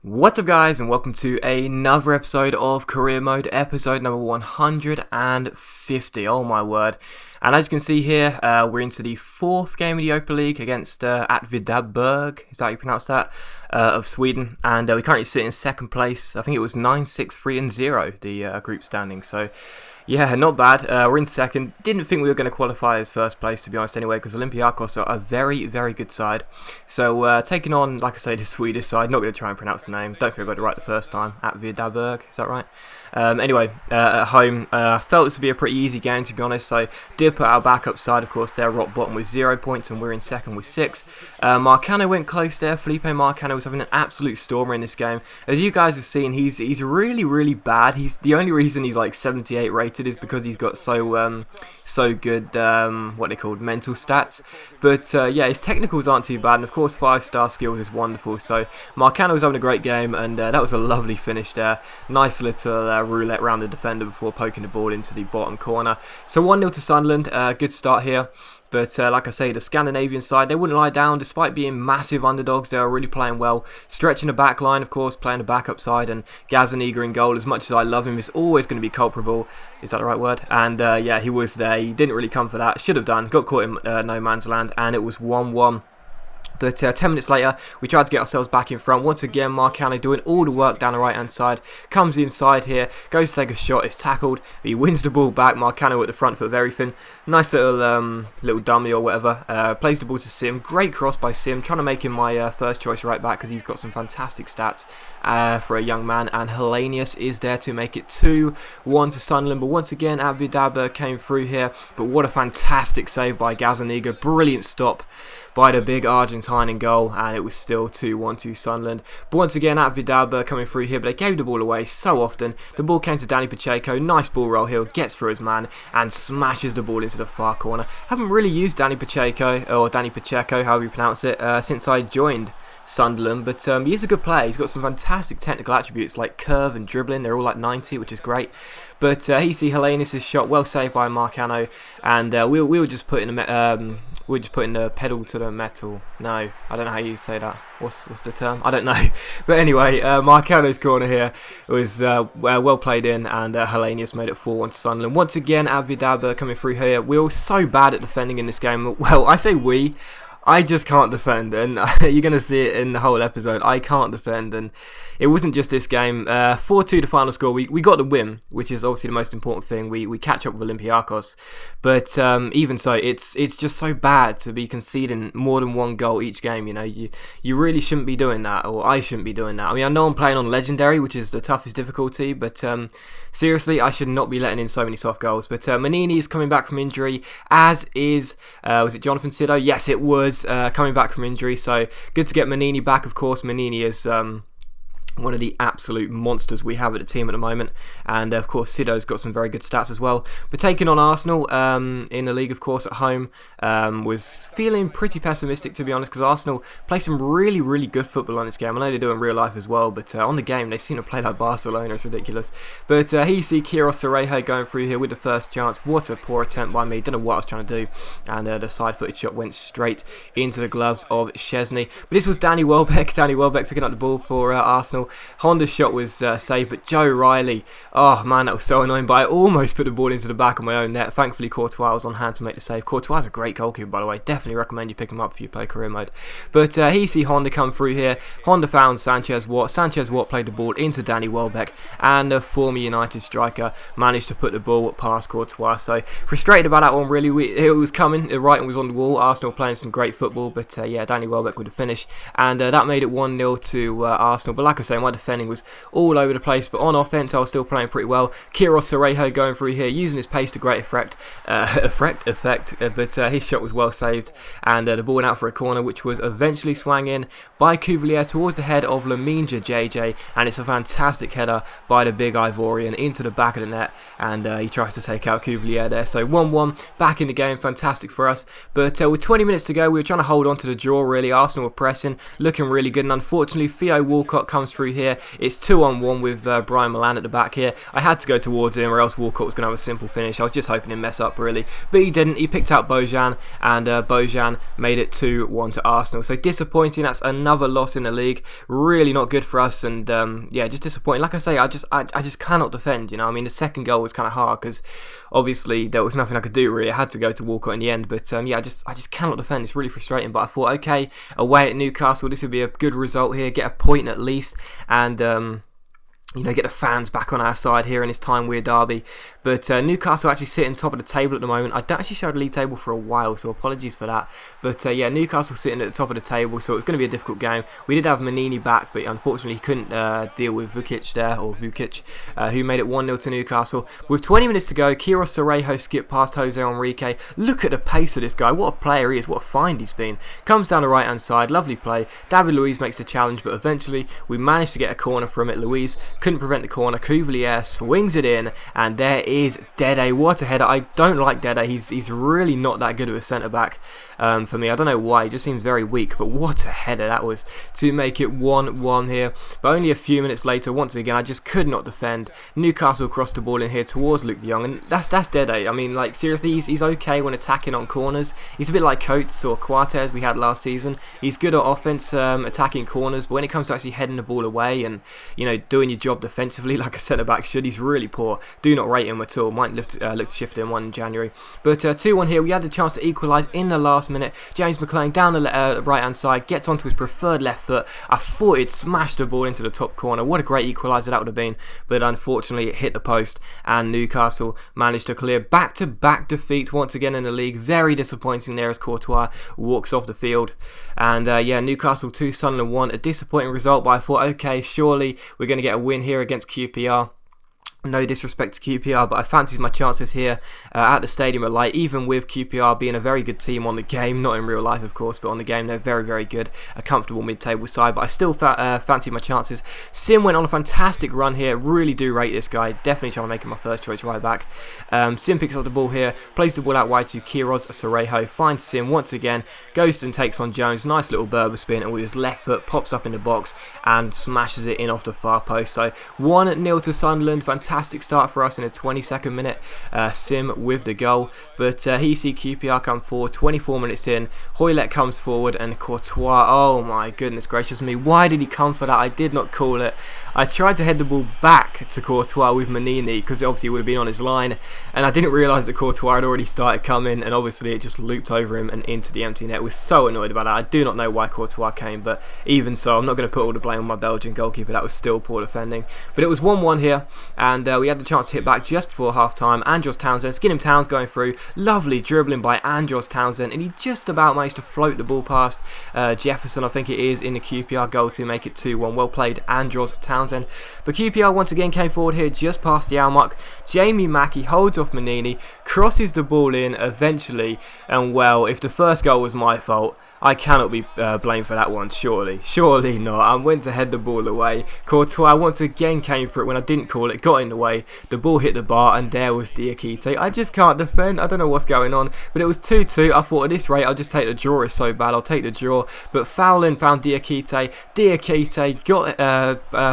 What's up guys, and welcome to another episode of Career Mode, episode number 150, oh my word. And as you can see here, we're into the fourth game of the Europa League against at Vidabberg, is that how you pronounce that, of Sweden. And we currently sit in second place. I think it was 9-6-3-0, the group standing. So yeah, not bad. We're in second. Didn't think we were going to qualify as first place, to be honest, anyway, because Olympiacos are a very, very good side. So taking on, like I say, the Swedish side. Not going to try and pronounce the name. Don't think I got it right the first time. At Vidabberg, is that right? Anyway, at home, felt this would be a pretty easy game, to be honest. So did put our backup side, of course, they're rock bottom with 0 points, and we're in second with 6. Marcano went close there. Felipe Marcano was having an absolute stormer in this game. As you guys have seen, he's really, really bad. He's the only reason he's like 78 rated is because he's got so good what they called mental stats. But yeah, his technicals aren't too bad, and of course 5-star skills is wonderful. So Marcano was having a great game, and that was a lovely finish there. Nice little roulette round the defender before poking the ball into the bottom corner. So 1-0 to Sunderland. Good start here. But like I say, the Scandinavian side, they wouldn't lie down despite being massive underdogs. They are really playing well. Stretching the back line, of course, playing the backup side. And Gazzaniga in goal, as much as I love him, is always going to be culpable. Is that the right word? And yeah, he was there. He didn't really come for that. Should have done. Got caught in no man's land. And it was 1-1. But 10 minutes later, we tried to get ourselves back in front. Once again, Marcano doing all the work down the right-hand side. Comes inside here, goes to take a shot, is tackled. He wins the ball back. Marcano at the front foot of everything. Nice little dummy or whatever. Plays the ball to Sim. Great cross by Sim. Trying to make him my first choice right back because he's got some fantastic stats for a young man. And Hellenius is there to make it 2-1 to Sunderland. But once again, Abvidabber came through here. But what a fantastic save by Gazzaniga. Brilliant stop by the big Argentine in goal, and it was still 2-1 to Sunderland. But once again, at Vidabber coming through here, but they gave the ball away so often. The ball came to Danny Pacheco, nice ball roll here, gets through his man, and smashes the ball into the far corner. Haven't really used Danny Pacheco, or Danny Pacheco, however you pronounce it, since I joined Sunderland, but he is a good player. He's got some fantastic technical attributes like curve and dribbling. They're all like 90, which is great. But you see Hellenius' shot well saved by Marcano, and we were just putting the pedal to the metal. No, I don't know how you say that. What's the term? I don't know. But anyway, Marcano's corner here was well played in, and Hellenius made it 4-1 to Sunderland. Once again, Abvidabber coming through here. We were so bad at defending in this game. Well, I say we. I just can't defend, and you're going to see it in the whole episode. I can't defend, and it wasn't just this game. 4-2 the final score. We got the win, which is obviously the most important thing. We catch up with Olympiacos, but even so, it's just so bad to be conceding more than one goal each game. You know, you really shouldn't be doing that, or I shouldn't be doing that. I mean, I know I'm playing on Legendary, which is the toughest difficulty, but seriously, I should not be letting in so many soft goals. But Manini is coming back from injury, as is, was it Jonathan Sido? Yes, it was. Coming back from injury, so good to get Manini back. Of course, Manini is one of the absolute monsters we have at the team at the moment, and of course Sido's got some very good stats as well. But taking on Arsenal in the league, of course, at home, was feeling pretty pessimistic, to be honest, because Arsenal play some really, really good football on this game. I know they do in real life as well, but on the game they seem to play like Barcelona. It's ridiculous. But here you see Kiros Serejo going through here with the first chance. What a poor attempt by me. Don't know what I was trying to do, and the side-footed shot went straight into the gloves of Szczesny. But this was Danny Welbeck. Danny Welbeck picking up the ball for Arsenal. Honda's shot was saved, but Joe Riley, oh man, that was so annoying, but I almost put the ball into the back of my own net. Thankfully Courtois was on hand to make the save. Courtois is a great goalkeeper, by the way. Definitely recommend you pick him up if you play career mode. But here you see Honda come through here. Honda found Sanchez Watt. Sanchez Watt played the ball into Danny Welbeck, and the former United striker managed to put the ball past Courtois. So frustrated about that one, really. It was coming. The writing was on the wall. Arsenal playing some great football, but yeah, Danny Welbeck with the finish, and that made it 1-0 to Arsenal. But like I say, my defending was all over the place, but on offense I was still playing pretty well. Kiros Serejo going through here, using his pace to great effect, but his shot was well saved, and the ball went out for a corner, which was eventually swung in by Cuvelier towards the head of Laminja JJ, and it's a fantastic header by the big Ivorian into the back of the net, and he tries to take out Cuvelier there. So 1-1, back in the game, fantastic for us. But with 20 minutes to go, we were trying to hold on to the draw, really. Arsenal were pressing, looking really good, and unfortunately Theo Walcott comes through through here. It's 2-on-1 with Brian Milan at the back here. I had to go towards him or else Walcott was going to have a simple finish. I was just hoping he'd mess up really, but he didn't. He picked out Bojan, and Bojan made it 2-1 to Arsenal. So disappointing. That's another loss in the league. Really not good for us, and yeah, just disappointing. Like I say, I just cannot defend. You know, I mean, the second goal was kind of hard because obviously there was nothing I could do really. I had to go to Walcott in the end, but yeah, I just cannot defend. It's really frustrating. But I thought, okay, away at Newcastle, this would be a good result here, get a point at least, and you know, get the fans back on our side here in this time weird derby. But Newcastle actually sitting top of the table at the moment. I don't actually show the league table for a while, so apologies for that. But yeah, Newcastle sitting at the top of the table, so it's going to be a difficult game. We did have Manini back, but unfortunately he couldn't deal with Vukic there, or Vukic, who made it 1-0 to Newcastle. With 20 minutes to go, Quiros Cerejo skipped past Jose Enrique. Look at the pace of this guy. What a player he is. What a find he's been. Comes down the right-hand side. Lovely play. David Luiz makes the challenge, but eventually we managed to get a corner from it. Luiz couldn't prevent the corner. Cuvelier swings it in, and there is Dede. What a header. I don't like Dede. He's really not that good of a centre-back for me. I don't know why. He just seems very weak, but what a header that was to make it 1-1 here. But only a few minutes later, once again, I just could not defend. Newcastle crossed the ball in here towards Luke de Jong, and that's Dede. I mean, like, seriously, he's okay when attacking on corners. He's a bit like Coates or Quartes we had last season. He's good at offense, attacking corners, but when it comes to actually heading the ball away and, you know, doing your job defensively like a centre-back should, he's really poor. Do not rate him at all. Might look to shift him one in January. But 2-1 here. We had the chance to equalise in the last minute. James McClean down the right-hand side, gets onto his preferred left foot. I thought he'd smashed the ball into the top corner. What a great equaliser that would have been. But unfortunately, it hit the post, and Newcastle managed to clear back-to-back defeats once again in the league. Very disappointing there as Courtois walks off the field. And yeah, Newcastle 2, Sunderland 1. A disappointing result, but I thought, okay, surely we're going to get a win here against QPR. No disrespect to QPR, but I fancied my chances here at the Stadium of Light, even with QPR being a very good team on the game, not in real life of course, but on the game they're very, very good, a comfortable mid-table side, but I still fancied my chances. Sim went on a fantastic run here, really do rate this guy, definitely trying to make him my first choice right back. Sim picks up the ball here, plays the ball out wide to Quiros Cerejo, finds Sim once again, goes and takes on Jones, nice little Berber spin, and with his left foot pops up in the box and smashes it in off the far post. So 1-0 to Sunderland, fantastic start for us in the 22nd minute. Sim with the goal, but he see QPR come forward. 24 minutes in, Hoylett comes forward, and Courtois, oh my goodness gracious me, why did he come for that? I did not call it. I tried to head the ball back to Courtois with Manini because obviously it would have been on his line, and I didn't realise that Courtois had already started coming, and obviously it just looped over him and into the empty net. I was so annoyed about that. I do not know why Courtois came, but even so, I'm not going to put all the blame on my Belgian goalkeeper. That was still poor defending. But it was 1-1 here, and we had the chance to hit back just before half-time. Andros Townsend, Skinham Towns going through, lovely dribbling by Andros Townsend, and he just about managed to float the ball past Jefferson, I think it is, in the QPR goal to make it 2-1. Well played, Andros Townsend. But QPR once again came forward here just past the hour mark. Jamie Mackie holds off Manini, crosses the ball in eventually, and well, if the first goal was my fault, I cannot be blamed for that one, surely not. I went to head the ball away. Courtois once again came for it when I didn't call it, got in the way, the ball hit the bar, and there was Diakite. I just can't defend, I don't know what's going on, but it was 2-2. I thought at this rate I'll just take the draw, it's so bad, I'll take the draw, but Fowlin found Diakite. Diakite got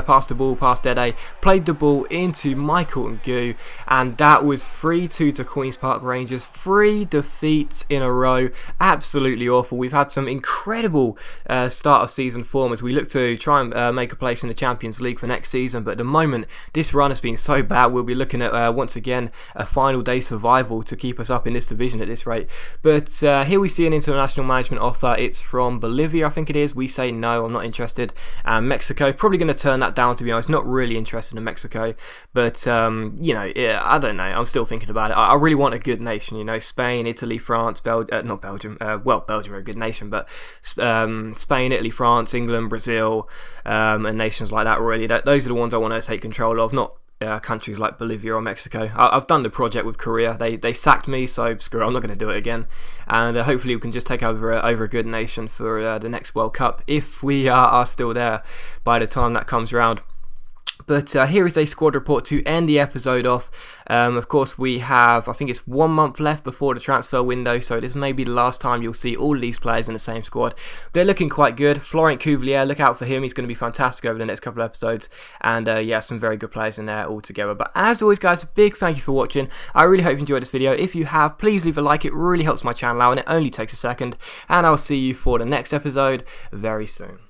past the ball, past Dede, played the ball into Michael Ngu, and that was 3-2 to Queen's Park Rangers. 3 defeats in a row, absolutely awful. We've had some incredible start of season form as we look to try and make a place in the Champions League for next season, but at the moment this run has been so bad. We'll be looking at once again a final day survival to keep us up in this division at this rate. But here we see an international management offer. It's from Bolivia, I think it is. We say no, I'm not interested. And Mexico, probably going to turn that down, to be honest. Not really interested in Mexico, but you know, yeah, I don't know, I'm still thinking about it. I really want a good nation, you know, Spain, Italy, France, not Belgium, well, Belgium are a good nation, but Spain, Italy, France, England, Brazil, and nations like that, really. Those are the ones I want to take control of, not countries like Bolivia or Mexico. I've done the project with Korea. They sacked me, so screw it, I'm not going to do it again. And hopefully we can just take over a good nation for the next World Cup, if we are still there by the time that comes around. But here is a squad report to end the episode off. Of course, we have, I think it's 1 month left before the transfer window, so this may be the last time you'll see all of these players in the same squad. But they're looking quite good. Florent Cuvelier, look out for him. He's going to be fantastic over the next couple of episodes. And yeah, some very good players in there altogether. But as always, guys, a big thank you for watching. I really hope you enjoyed this video. If you have, please leave a like. It really helps my channel out, and it only takes a second. And I'll see you for the next episode very soon.